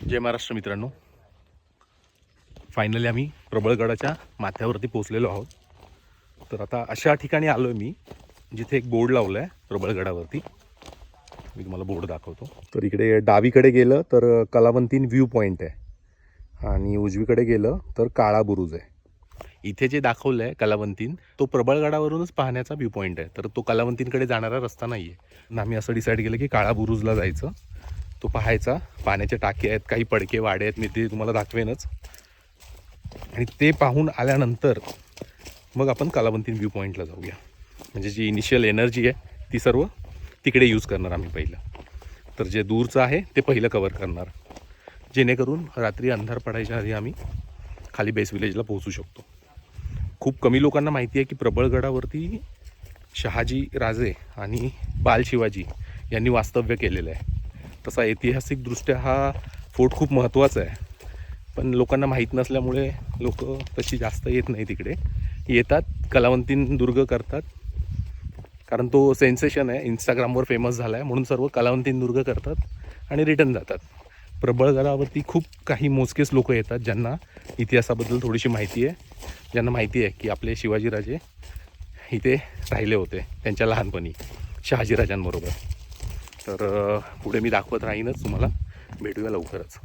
जय महाराष्ट्र मित्रांनो, फायनली आम्ही प्रबळगडाच्या माथ्यावरती पोहोचलेलो आहोत. तर आता अशा ठिकाणी आलो आहे मी जिथे एक बोर्ड लावला आहे प्रबळगडावरती. मी तुम्हाला बोर्ड दाखवतो. तर इकडे डावीकडे गेलं तर कलावंतीन व्ह्यू पॉईंट आहे आणि उजवीकडे गेलं तर काळा बुरुज आहे. इथे जे दाखवलं आहे कलावंतीन, तो प्रबळगडावरूनच पाहण्याचा व्ह्यू पॉईंट आहे. तर तो कलावंतींकडे जाणारा रस्ता नाही आहे. आम्ही असं डिसाईड केलं की काळा बुरुजला जायचं, तो पाहायचा. पाण्याचे टाके आहेत, काही पडके वाडे आहेत, मी ते तुम्हाला दाखवेनच. आणि ते पाहून आल्यानंतर मग आपण कलावंतीन व्ह्यू पॉईंटला जाऊया. म्हणजे जी इनिशियल एनर्जी आहे ती सर्व तिकडे यूज करणार आम्ही पहिलं. तर जे दूरचं आहे ते पहिलं कवर करणार, जेणेकरून रात्री अंधार पडायच्या आधी आम्ही खाली बेस विलेजला पोहोचू शकतो. खूप कमी लोकांना माहिती आहे की प्रबळगडावरती शहाजी राजे आणि बाल शिवाजी यांनी वास्तव्य केलेलं आहे. तसा ऐतिहासिकदृष्ट्या हा फोर्ट खूप महत्त्वाचा आहे, पण लोकांना माहीत नसल्यामुळे लोक तशी जास्त येत नाही तिकडे. येतात, कलावंतीन दुर्ग करतात, कारण तो सेन्सेशन आहे, इंस्टाग्रामवर फेमस झाला आहे, म्हणून सर्व कलावंतीन दुर्ग करतात आणि रिटर्न जातात. प्रबळगडावरती खूप काही मोजकेच लोक येतात ज्यांना इतिहासाबद्दल थोडीशी माहिती आहे, ज्यांना माहिती आहे की आपले शिवाजीराजे इथे राहिले होते त्यांच्या लहानपणी शहाजीराजांबरोबर. तर पुढे मी दाखवत राहीनच तुम्हाला. भेटूया लवकरच.